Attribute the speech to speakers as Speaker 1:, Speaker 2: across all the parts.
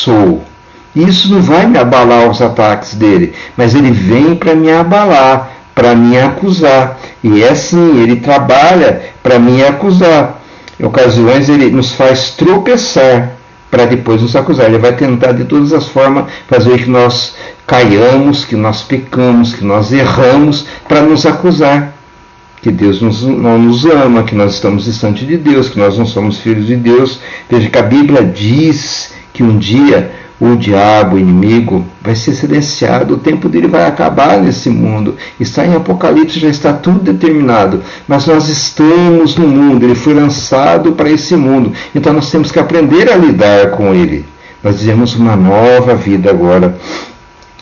Speaker 1: sou. Isso não vai me abalar os ataques dele, mas ele vem para me abalar, para me acusar. E é assim, ele trabalha para me acusar. Em ocasiões ele nos faz tropeçar para depois nos acusar. Ele vai tentar de todas as formas fazer que nós caiamos, que nós pecamos, que nós erramos, para nos acusar. Que Deus não nos ama, que nós estamos distantes de Deus, que nós não somos filhos de Deus. Veja que a Bíblia diz que um dia o diabo, o inimigo, vai ser silenciado, o tempo dele vai acabar nesse mundo. Está em Apocalipse, já está tudo determinado. Mas nós estamos no mundo, ele foi lançado para esse mundo. Então nós temos que aprender a lidar com ele. Nós dizemos uma nova vida agora.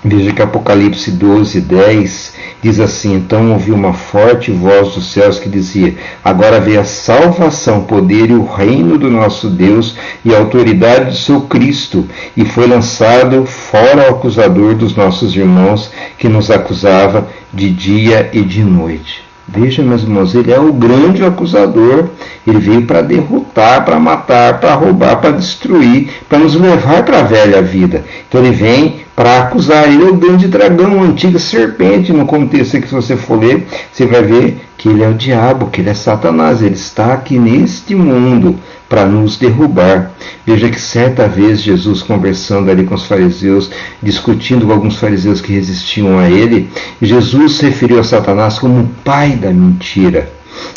Speaker 1: Veja que Apocalipse 12:10 diz assim: então ouvi uma forte voz dos céus que dizia: agora veio a salvação, poder e o reino do nosso Deus e a autoridade do seu Cristo, e foi lançado fora o acusador dos nossos irmãos, que nos acusava de dia e de noite. Veja, meus irmãos, ele é o grande acusador. Ele veio para derrotar, para matar, para roubar, para destruir, para nos levar para a velha vida. Então ele vem para acusar. Ele é o grande dragão, a antiga serpente. No contexto que se você for ler, você vai ver que ele é o diabo, que ele é Satanás. Ele está aqui neste mundo para nos derrubar. Veja que certa vez Jesus, conversando ali com os fariseus, discutindo com alguns fariseus que resistiam a ele, Jesus se referiu a Satanás como o pai da mentira.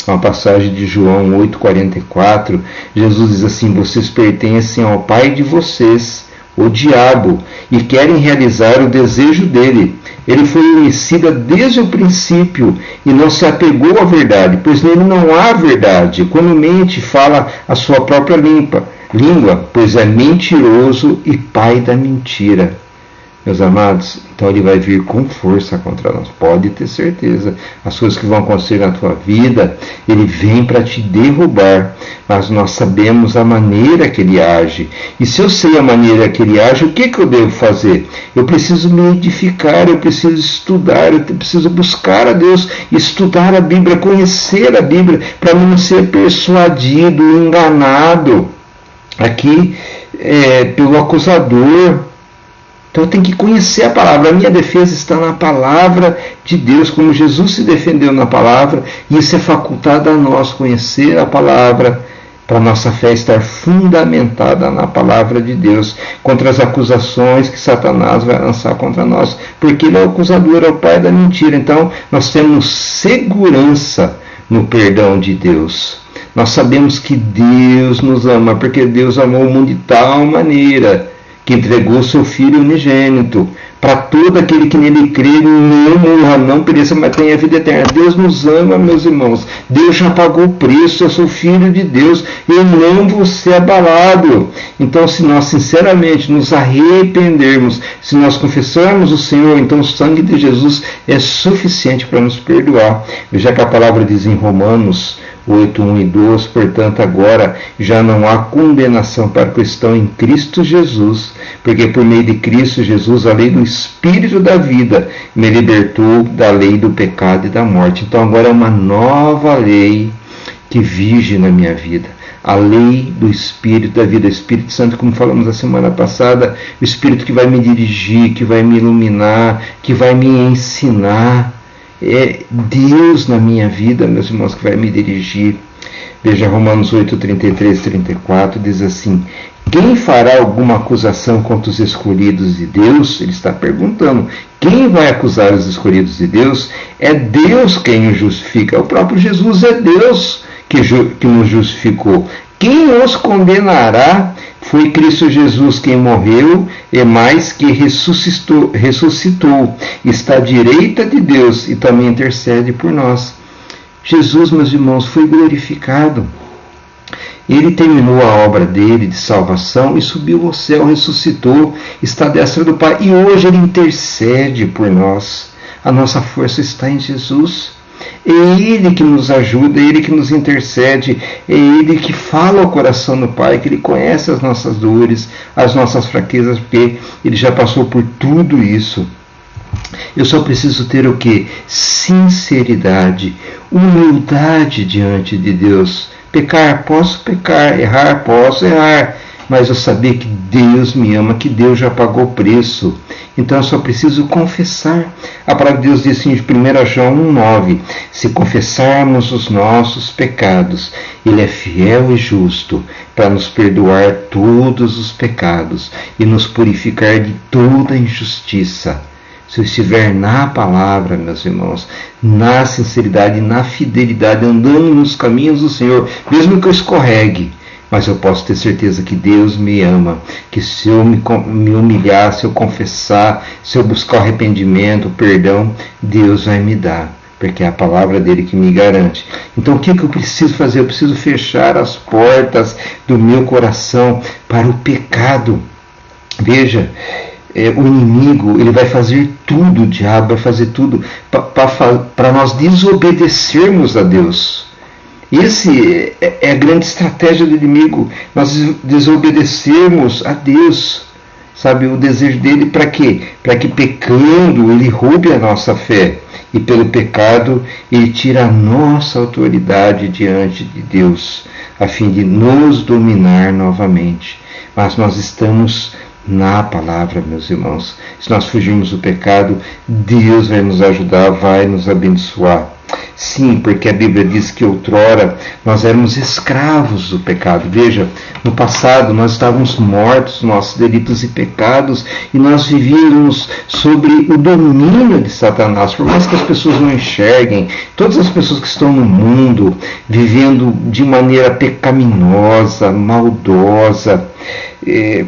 Speaker 1: Uma passagem de João 8,44, Jesus diz assim: vocês pertencem ao pai de vocês, o diabo, e querem realizar o desejo dele. Ele foi homicida desde o princípio e não se apegou à verdade, pois nele não há verdade. Quando mente, fala a sua própria língua, pois é mentiroso e pai da mentira. Meus amados, então ele vai vir com força contra nós, pode ter certeza. As coisas que vão acontecer na tua vida, ele vem para te derrubar, mas nós sabemos a maneira que ele age. E se eu sei a maneira que ele age, o que eu devo fazer? Eu preciso me edificar, eu preciso estudar, eu preciso buscar a Deus, estudar a Bíblia, conhecer a Bíblia, para não ser persuadido, enganado aqui pelo acusador. Então eu tenho que conhecer a palavra. A minha defesa está na palavra de Deus, como Jesus se defendeu na palavra, e isso é facultado a nós, conhecer a palavra, para a nossa fé estar fundamentada na palavra de Deus, contra as acusações que Satanás vai lançar contra nós, porque ele é o acusador, é o pai da mentira. Então nós temos segurança no perdão de Deus. Nós sabemos que Deus nos ama, porque Deus amou o mundo de tal maneira que entregou seu Filho unigênito, para todo aquele que nele crê não morra, não pereça, mas tenha vida eterna. Deus nos ama, meus irmãos. Deus já pagou o preço, eu sou filho de Deus, eu não vou ser abalado. Então, se nós sinceramente nos arrependermos, se nós confessarmos o Senhor, então o sangue de Jesus é suficiente para nos perdoar. Já que a palavra diz em Romanos 8:1 e 2, portanto agora já não há condenação para os que estão em Cristo Jesus, porque por meio de Cristo Jesus a lei do Espírito da vida me libertou da lei do pecado e da morte. Então agora é uma nova lei que vige na minha vida, a lei do Espírito da vida, o Espírito Santo, como falamos na semana passada, o Espírito que vai me dirigir, que vai me iluminar, que vai me ensinar. É Deus na minha vida, meus irmãos, que vai me dirigir. Veja Romanos 8:33-34, diz assim: quem fará alguma acusação contra os escolhidos de Deus? Ele está perguntando, quem vai acusar os escolhidos de Deus? É Deus quem os justifica, o próprio Jesus é Deus que nos justificou. Quem os condenará? Foi Cristo Jesus quem morreu e mais que ressuscitou, está à direita de Deus e também intercede por nós. Jesus, meus irmãos, foi glorificado. Ele terminou a obra dele de salvação e subiu ao céu, ressuscitou, está à destra do Pai e hoje ele intercede por nós. A nossa força está em Jesus. É Ele que nos ajuda, é Ele que nos intercede, é Ele que fala ao coração do Pai, que Ele conhece as nossas dores, as nossas fraquezas, porque Ele já passou por tudo isso. Eu só preciso ter o quê? Sinceridade, humildade diante de Deus. Pecar, posso pecar, errar, posso errar, mas eu saber que Deus me ama, que Deus já pagou o preço. Então eu só preciso confessar. A palavra de Deus diz assim, de 1 João 1,9: se confessarmos os nossos pecados, Ele é fiel e justo para nos perdoar todos os pecados e nos purificar de toda injustiça. Se eu estiver na palavra, meus irmãos, na sinceridade, na fidelidade, andando nos caminhos do Senhor, mesmo que eu escorregue, mas eu posso ter certeza que Deus me ama, que se eu me humilhar, se eu confessar, se eu buscar arrependimento, perdão, Deus vai me dar, porque é a palavra dele que me garante. Então o que eu preciso fazer? Eu preciso fechar as portas do meu coração para o pecado. Veja, o inimigo, ele vai fazer tudo, o diabo vai fazer tudo para nós desobedecermos a Deus. Esse é a grande estratégia do inimigo, nós desobedecermos a Deus. Sabe, o desejo dele para quê? Para que pecando ele roube a nossa fé. E pelo pecado ele tira a nossa autoridade diante de Deus, a fim de nos dominar novamente. Mas nós estamos na palavra, meus irmãos. Se nós fugirmos do pecado, Deus vai nos ajudar, vai nos abençoar. Sim, porque a Bíblia diz que outrora nós éramos escravos do pecado. Veja, no passado nós estávamos mortos, nossos delitos e pecados, e nós vivíamos sobre o domínio de Satanás. Por mais que as pessoas não enxerguem, todas as pessoas que estão no mundo vivendo de maneira pecaminosa, maldosa,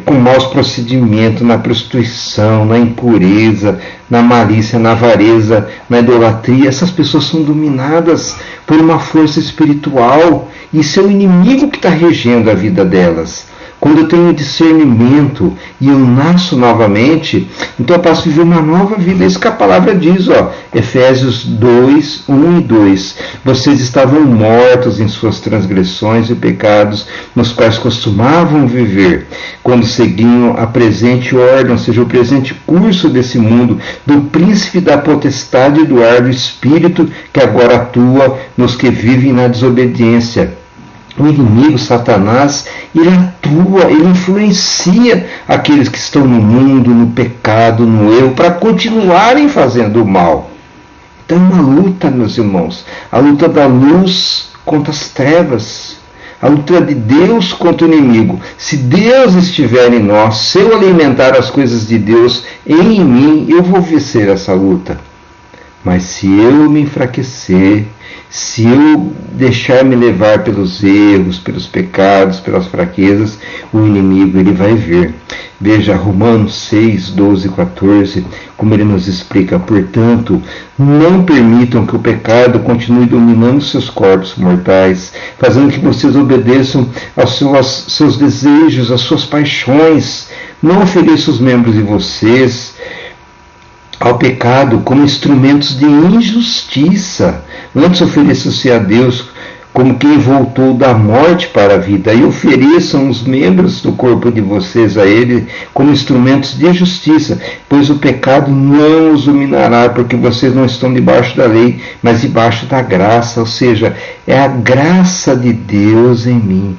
Speaker 1: com maus procedimentos, na prostituição, na impureza, na malícia, na avareza, na idolatria, essas pessoas são dominadas por uma força espiritual, e isso é o inimigo que está regendo a vida delas. Quando eu tenho discernimento e eu nasço novamente, então eu posso viver uma nova vida. É isso que a palavra diz, Efésios 2, 1 e 2. Vocês estavam mortos em suas transgressões e pecados, nos quais costumavam viver, quando seguiam a presente ordem, ou seja, o presente curso desse mundo, do príncipe da potestade do ar do Espírito, que agora atua nos que vivem na desobediência. O inimigo, Satanás, ele atua, ele influencia aqueles que estão no mundo, no pecado, no erro, para continuarem fazendo o mal. Então é uma luta, meus irmãos, a luta da luz contra as trevas, a luta de Deus contra o inimigo. Se Deus estiver em nós, se eu alimentar as coisas de Deus em mim, eu vou vencer essa luta. Mas se eu me enfraquecer, se eu deixar me levar pelos erros, pelos pecados, pelas fraquezas, o inimigo ele vai vir. Veja Romanos 6, 12 e 14, como ele nos explica. Portanto, não permitam que o pecado continue dominando seus corpos mortais, fazendo que vocês obedeçam aos seus desejos, às suas paixões. Não ofereçam os membros de vocês ao pecado como instrumentos de injustiça. Antes ofereçam-se a Deus como quem voltou da morte para a vida, e ofereçam os membros do corpo de vocês a Ele como instrumentos de justiça, pois o pecado não os dominará, porque vocês não estão debaixo da lei, mas debaixo da graça, ou seja, é a graça de Deus em mim.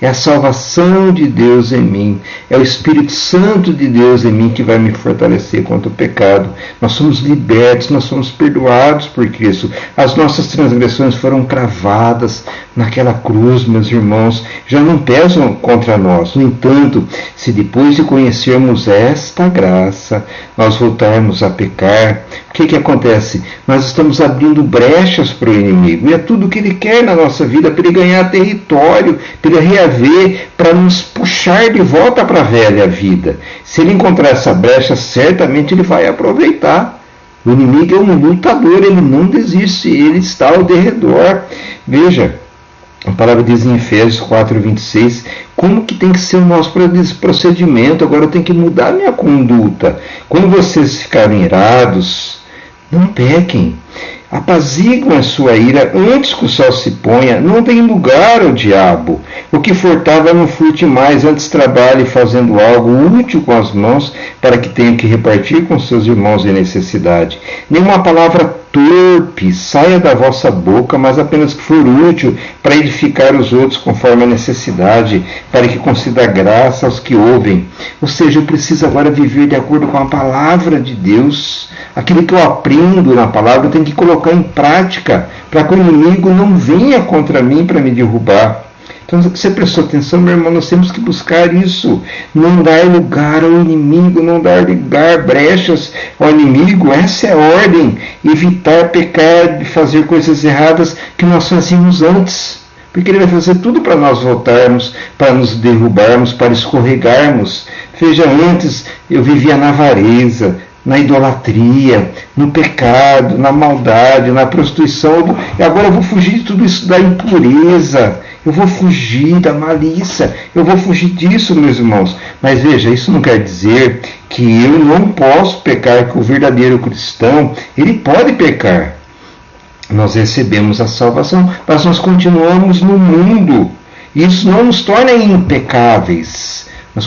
Speaker 1: É a salvação de Deus em mim. É o Espírito Santo de Deus em mim que vai me fortalecer contra o pecado. Nós somos libertos, nós somos perdoados por Cristo. As nossas transgressões foram cravadas naquela cruz, meus irmãos. Já não pesam contra nós. No entanto, se depois de conhecermos esta graça, nós voltarmos a pecar, o que acontece? Nós estamos abrindo brechas para o inimigo. E é tudo o que ele quer na nossa vida, para ele ganhar território, para ele reaver, para nos puxar de volta para a velha vida. Se ele encontrar essa brecha, certamente ele vai aproveitar. O inimigo é um lutador, ele não desiste, ele está ao derredor. Veja, a palavra diz em Efésios 4:26, como que tem que ser o nosso procedimento. Agora eu tenho que mudar a minha conduta. Quando vocês ficarem irados, não pequem. apaziguem a sua ira antes que o sol se ponha, não deem lugar ao diabo. O que furtava não furte mais, antes trabalhe fazendo algo útil com as mãos, para que tenha que repartir com seus irmãos em necessidade. Nenhuma palavra torpe saia da vossa boca, mas apenas que for útil para edificar os outros conforme a necessidade, para que conceda graça aos que ouvem. Ou seja, eu preciso agora viver de acordo com a palavra de Deus. Aquilo que eu aprendo na palavra eu tenho que colocar em prática, para que o inimigo não venha contra mim para me derrubar. Então, você prestou atenção, meu irmão, nós temos que buscar isso. Não dar lugar ao inimigo, não dar lugar, brechas ao inimigo. Essa é a ordem. Evitar pecar, fazer coisas erradas que nós fazíamos antes. Porque ele vai fazer tudo para nós voltarmos, para nos derrubarmos, para escorregarmos. Veja, antes eu vivia na avareza, na idolatria, no pecado, na maldade, na prostituição. E agora eu vou fugir de tudo isso, da impureza. Eu vou fugir da malícia, eu vou fugir disso, meus irmãos. Mas veja, isso não quer dizer que eu não posso pecar, que o verdadeiro cristão, ele pode pecar. Nós recebemos a salvação, mas nós continuamos no mundo. Isso não nos torna impecáveis. Nós